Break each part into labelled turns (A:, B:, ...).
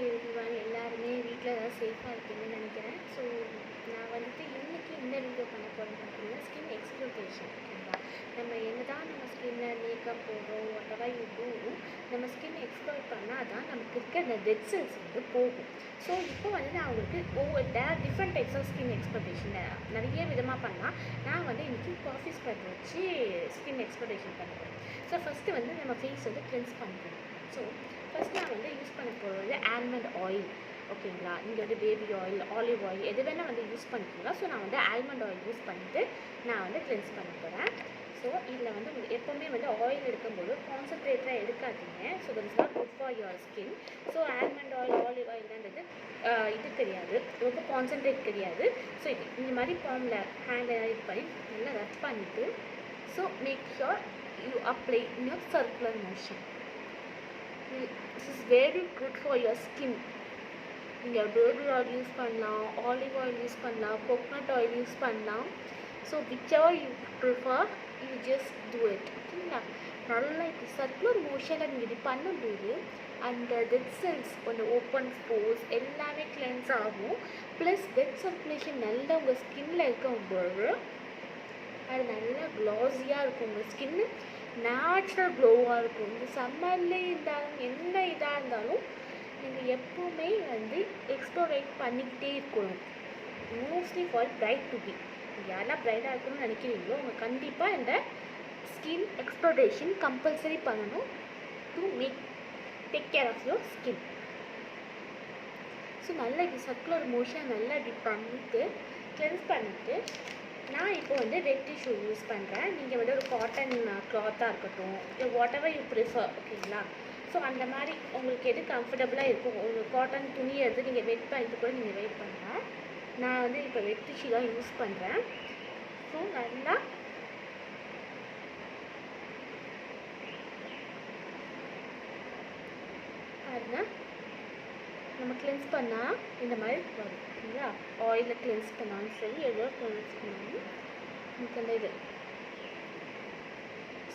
A: Hi everyone, எல்லாருமே வீட்டில் ஏதாவது சேஃபாக இருப்பீங்கன்னு நினைக்கிறேன். ஸோ நான் வந்துட்டு இன்றைக்கி இந்த வீடியோ பண்ண போகிறேன் பார்த்தீங்கன்னா ஸ்கின் எக்ஸ்ப்ளோரேஷன். ஓகேங்களா, நம்ம என்ன தான் நம்ம ஸ்கின்னை மேக்கப் போடுறோம் whatever you do, நம்ம ஸ்கின் எக்ஸ்ப்ளோர் பண்ணால் தான் நமக்கு இருக்க அந்த டெட் செல்ஸ் வந்து போகும். ஸோ இப்போ வந்து நான் உங்களுக்கு different types of skin exploration நிறைய விதமாக பண்ணலாம். நான் வந்து இன்றைக்கி காஃபி ஸ்க்ரப் வச்சு ஸ்கின் எக்ஸ்ப்ளோரேஷன் பண்ணுறேன். ஸோ ஃபஸ்ட்டு வந்து நம்ம ஃபேஸ் வந்து கிளென்ஸ் பண்ணிக்கணும். ஸோ ஃபஸ்ட் நான் வந்து யூஸ் பண்ண போகிறது ஆல்மண்ட் ஆயில். ஓகேங்களா, இங்கே வந்து பேபி ஆயில், ஆலிவ் ஆயில் எது வேணால் வந்து யூஸ் பண்ணிக்கலாம். ஸோ நான் வந்து ஆல்மண்ட் ஆயில் யூஸ் பண்ணிவிட்டு நான் வந்து கிளென்ஸ் பண்ண போகிறேன். ஸோ இதில் வந்து எப்போவுமே வந்து ஆயில் எடுக்கும்போது கான்சன்ட்ரேட்டாக எடுக்காதீங்க. So that is not good for your skin. So almond oil, olive ஆயில்ன்றது இது கிடையாது, ரொம்ப கான்சன்ட்ரேட் கிடையாது. ஸோ இந்த மாதிரி ஃபார்மில் ஹேண்டில் இது பண்ணி நல்லா ரப் பண்ணிவிட்டு so make sure you apply in your circular motion. This is very good for your skin. நீங்கள் பேபி ஆயில் யூஸ் பண்ணலாம், ஆலிவ் ஆயில் யூஸ் பண்ணலாம், கோகோனட் ஆயில் யூஸ் பண்ணலாம். So whichever you prefer, you just do it. ஓகேங்களா, நல்லா இப்போ circular மோஷனில் நீங்கள் இது பண்ணும்போது அந்த டெட் செல்ஸ் ஒன்று ஓப்பன் ஸ்போர்ஸ் எல்லாமே கிளென்ஸ் ஆகும். ப்ளஸ் டெட் சர்க்குலேஷன் நல்லா உங்கள் ஸ்கின்னில் இருக்கும்போது அது நல்லா க்ளாஸியாக இருக்கும். உங்கள் ஸ்கின்னு நேச்சுரல் க்ளோவாக இருக்கும். இந்த சம்மர்லேயே இருந்தாலும் என்ன இதாக இருந்தாலும் நீங்கள் எப்போவுமே வந்து எக்ஸ்ப்ளோரேட் பண்ணிக்கிட்டே இருக்கணும். Mostly for bright to be. யாரெல்லாம் பிரைட்டாக இருக்கணும்னு நினைக்கிறீங்களோ அவங்க கண்டிப்பாக இந்த ஸ்கின் எக்ஸ்ப்ளோரேஷன் கம்பல்சரி பண்ணணும் to take care of your skin. So நல்லா இப்படி சர்க்குலர் மோஷன் நல்லா இப்படி பண்ணிவிட்டு கிளென்ஸ் பண்ணிவிட்டு நான் இப்போ வந்து வெட் டிஷ்யூ யூஸ் பண்ணுறேன். நீங்கள் வந்து ஒரு காட்டன் க்ளாத்தாக இருக்கட்டும், whatever you prefer. ஓகேங்களா, ஸோ அந்த மாதிரி உங்களுக்கு எது கம்ஃபர்டபுளாக இருக்கும். ஒரு காட்டன் துணி எடுத்து நீங்கள் வெட் பண்ணிட்டு கூட நீங்கள் வெயிட் பண்ணலாம். நான் வந்து இப்போ வெட் டிஷ்யூ தான் யூஸ் பண்ணுறேன். ஸோ நல்லா பாருங்க, நம்ம கிளென்ஸ் பண்ணால் இந்த மாதிரி வரும். இல்லையா, ஆயிலில் கிளென்ஸ் பண்ணாலும் சரி, எவ்வளோ கிளென்ஸ் பண்ணாலும் நமக்கு அந்த இது.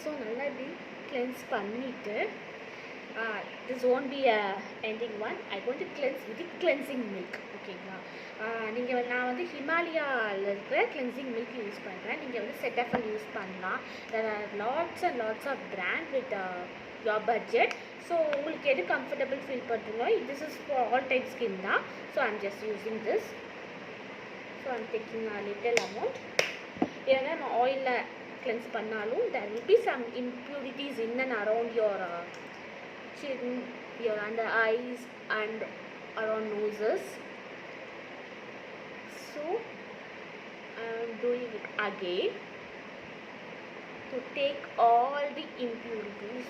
A: ஸோ நல்லா இப்படி கிளென்ஸ் பண்ணிவிட்டு this won't be a ending one. I going to cleanse with the cleansing milk. ஓகேங்களா, நான் வந்து ஹிமாலயாவில் இருக்கிற கிளென்சிங் மில்க் யூஸ் பண்ணுறேன். நீங்கள் வந்து செட்டஃபல் யூஸ் பண்ணலாம். there are lots and lots of brand with your budget. So உங்களுக்கு எது கம்ஃபர்டபுள் ஃபீல் பண்ணுறீங்களோ, this is for all type skin தான். So I'm just using this. So I'm taking a little amount. ஏன்னா நம்ம ஆயிலில் cleanse பண்ணாலும் there will be some impurities in and around your chin, your under eyes and around noses. So I am doing it again to take all the impurities.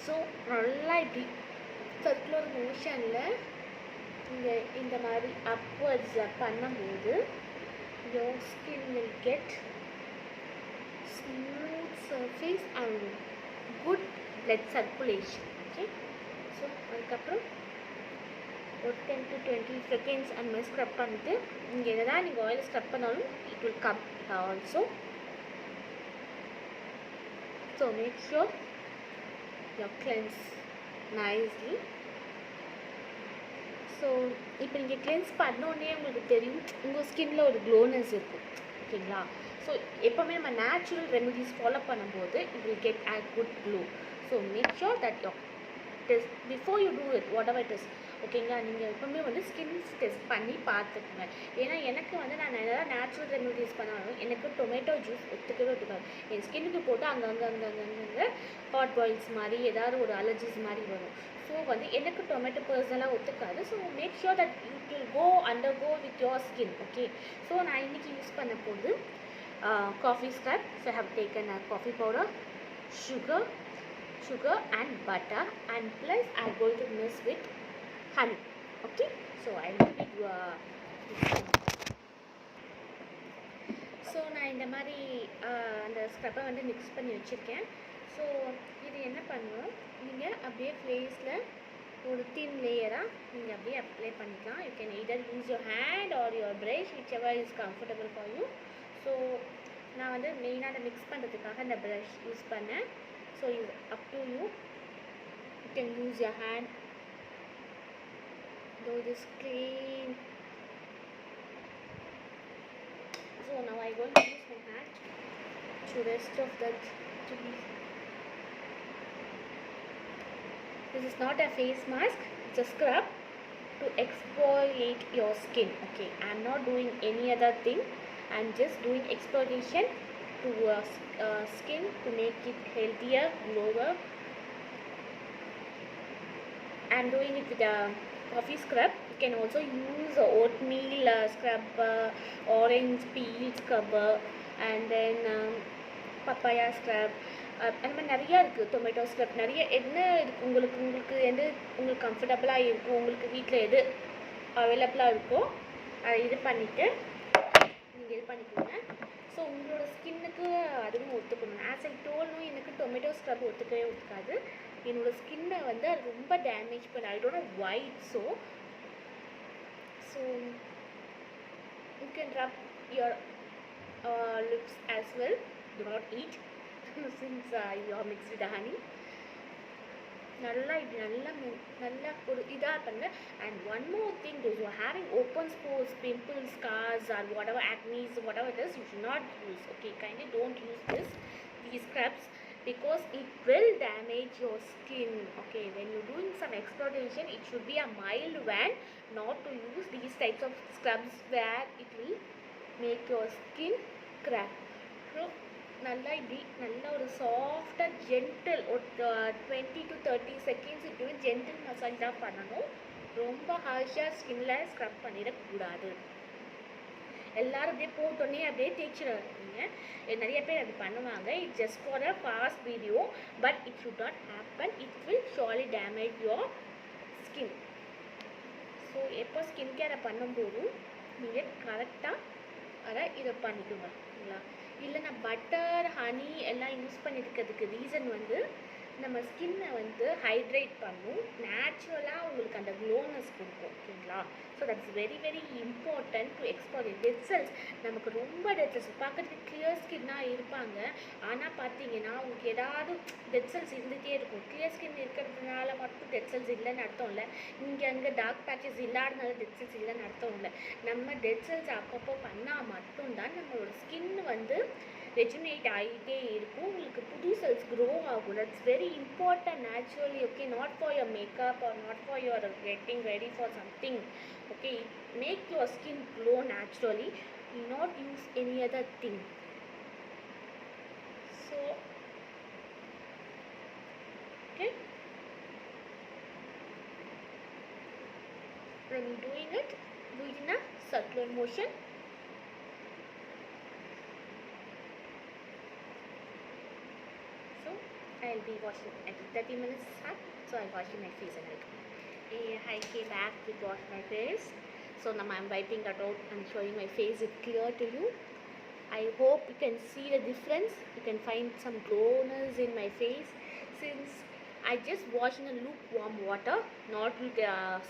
A: So நல்லா இப்படி circular மோஷனில் நீங்கள் இந்த மாதிரி அப்வர்ட்ஸில் பண்ணும்போது your skin will get smooth surface and good blood circulation. Okay, so அதுக்கப்புறம் ஒரு 10 to 20 seconds அந்த மாதிரி ஸ்க்ரப் பண்ணிட்டு நீங்கள் என்ன தான் நீங்கள் ஆயில் ஸ்க்ரப் பண்ணாலும் it will come also. So make sure you cleanse nicely. So இப்போ நீங்கள் கிளென்ஸ் பண்ணோடனே உங்களுக்கு தெரியும் உங்கள் ஸ்கின்னில் ஒரு க்ளோனஸ் இருக்கும். ஓகேங்களா, ஸோ எப்போவுமே நம்ம நேச்சுரல் ரெமெடிஸ் ஃபாலோ பண்ணும்போது it will get a good glow. So make sure that your test before you do it whatever it is. ஓகேங்களா, நீங்கள் எப்போவுமே வந்து ஸ்கின் டெஸ்ட் பண்ணி பார்த்துக்குங்க. ஏன்னா எனக்கு வந்து நான் எதாவது நேச்சுரல் ரெமெடிஸ் பண்ணாலும் எனக்கு டொமேட்டோ ஜூஸ் ஒத்துக்காது. என் ஸ்கின்னுக்கு போட்டு அங்கங்கே ஹாட் பாயில்ஸ் மாதிரி ஏதாவது ஒரு அலர்ஜிஸ் மாதிரி வரும். ஸோ வந்து எனக்கு டொமேட்டோ பர்சனலாக ஒத்துக்காது. So make sure that you will undergo with your skin. Okay, so நான் இன்றைக்கி யூஸ் பண்ண போது coffee scrub. So I have taken coffee powder, sugar and butter, and plus I am going to mix with honey. Okay, so I will give you so நான் இந்த மாதிரி அந்த ஸ்க்ரப்பை வந்து mix பண்ணி வச்சுருக்கேன். ஸோ இது என்ன பண்ணுவோம், நீங்கள் அப்படியே ஃபேஸில் ஒரு thin லேயராக நீங்கள் அப்படியே அப்ளை பண்ணிக்கலாம். You can either use your hand or your brush, whichever is comfortable for you. So நான் வந்து மெயினாக அதை மிக்ஸ் பண்ணுறதுக்காக இந்த ப்ரஷ் யூஸ் பண்ணேன். ஸோ இது up to you. You can use your hand. Do this clean. So now I going to use my hand to rest of that cheese. This is not a face mask, it's a scrub to exfoliate your skin. Okay, I'm not doing any other thing. I'm just doing exfoliation to skin to make it healthier, glower. I'm doing it with a coffee scrub. You can also use oatmeal scrub, orange peel scrubber, and then papaya scrub. அந்த மாதிரி நிறையா இருக்குது. Tomato scrub நிறைய என்ன இருக்குது உங்களுக்கு எது உங்களுக்கு கம்ஃபர்டபுளாக இருக்கும், உங்களுக்கு வீட்டில் எது அவைலபிளாக இருக்கோ அதை இது பண்ணிவிட்டு நீங்கள் இது பண்ணிக்கோங்க. ஸோ உங்களோட ஸ்கின்னுக்கு அதுவும் ஒத்துக்கணும். ஆஸ் ஐ டோல்னும் எனக்கு டொமேட்டோ ஸ்க்ரப் ஒத்துக்கவே ஒத்துக்காது. என்னோடய ஸ்கின்னை வந்து அது ரொம்ப டேமேஜ் பண்ண. I don't know why it's so you can rub your lips as well. Do not eat since you are mixed with the honey. நல்லா இது நல்லா ஒரு இதாக பண்ணுங்க. And one more thing, those who are having open pores, pimples, scars or whatever, acne, whatever it is, you should not use. Okay, kindly don't use these scrubs because it will damage your skin. Okay, when you're doing some exfoliation, it should be a mild one, not to use these types of scrubs where it will make your skin crack. So நல்லா இப்படி நல்லா ஒரு சாஃப்டாக gentle ஒரு 20 to 30 seconds இப்படி gentle massage தான் பண்ணணும். ரொம்ப ஹார்ஷாக ஸ்கின்னில் ஸ்க்ரப் பண்ணிடக்கூடாது. எல்லோரும் அப்படியே போட்டோன்னே அப்படியே தேய்ச்சிடுறீங்க. நிறைய பேர் அது பண்ணுவாங்க. It's just for a fast video, but it should not happen. It will surely damage your skin. So எப்போ ஸ்கின் கேரை பண்ணும்போதும் நீங்கள் கரெக்டாக அதை இதை பண்ணிக்கோங்க. சரிங்களா? இல்லைனா பட்டர், ஹனி எல்லாம் யூஸ் பண்ணியிருக்கிறதுக்கு ரீசன் வந்து நம்ம ஸ்கின்னை வந்து ஹைட்ரேட் பண்ணும், நேச்சுரலாக உங்களுக்கு அந்த க்ளோனஸ் கொடுக்கும். ஓகேங்களா? So that's very very important to export. Dead cells நமக்கு ரொம்ப டெட் செல்ஸ் பார்க்குறதுக்கு கிளியர் ஸ்கின்னாக இருப்பாங்க. ஆனால் பார்த்தீங்கன்னா உங்களுக்கு ஏதாவது டெட் செல்ஸ் இருந்துகிட்டே இருக்கும். கிளியர் ஸ்கின் இருக்கிறதுனால மட்டும் டெட் செல்ஸ் இல்லைன்னு அர்த்தம் இல்லை. இங்கே அங்கே டார்க் பேச்சஸ் இல்லாதனால டெட் செல்ஸ் இல்லைன்னு அர்த்தம் இல்லை. நம்ம டெட் செல்ஸ் அப்பப்போ பண்ணால் மட்டும்தான் நம்மளோட ஸ்கின் வந்து ரெஜுனேட் ஆகிட்டே இருக்கும். உங்களுக்கு புது செல்ஸ் க்ரோ ஆகும். That's very important naturally. Okay, not for your makeup or not for your getting ready for something. Okay, make your skin glow naturally. Not use any other thing. So okay, when you're doing it, do it in a circular motion. I'll be washing at 30 minutes up, so I'm washing my face and everything. I came back to wash my face, so now I'm wiping it out and showing my face. It's clear to you. I hope you can see the difference. You can find some glowness in my face since I just wash in a lukewarm water, not with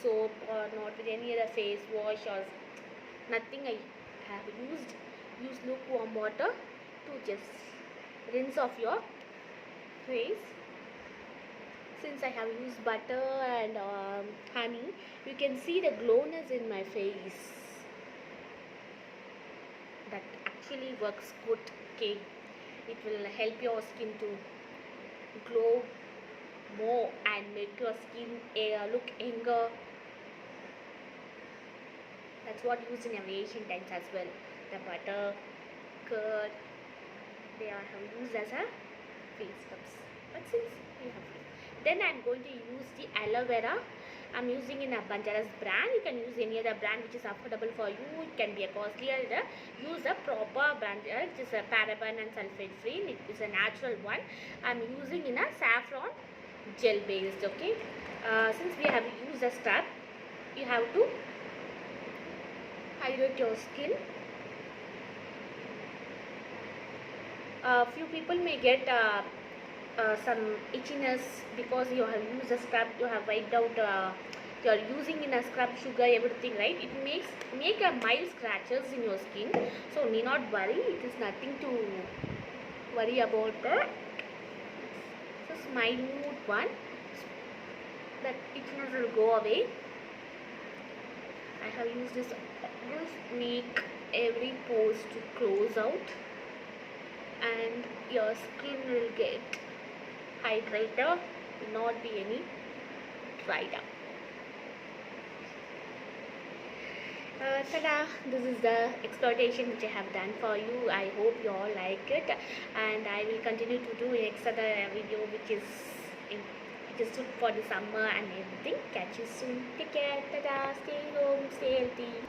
A: soap or not with any other face wash or nothing. I have used lukewarm water to just rinse off your face. Since I have used butter and honey, you can see the glowness in my face. That actually works good. Okay, it will help your skin to glow more and make your skin look younger. That's what used in aviation times as well. The butter, curd, they are used as a face scrubs. But since we have it, then I'm going to use the aloe vera. I'm using in a Banjaras brand. You can use any other brand which is affordable for you. It can be a costlier. Use a proper brand which is a paraben and sulfate free. It is a natural one. I'm using in a saffron gel based. Okay, since we have used a scrub, you have to hydrate your skin. Few people may get some itchiness because you have used a scrub, you have wiped out you're using in a scrub, sugar, everything, right? It make a mild scratches in your skin, so need not worry. It is nothing to worry about that. This is minute one, that itchiness will go away. I have used this make every pores to close out, and your skin will get hydrated, will not be any dried up. Tada! This is the exploitation which I have done for you. I hope you all like it, and I will continue to do next other video which is good for the summer and everything. Catch you soon. Take care. Tada! Stay home. Stay healthy.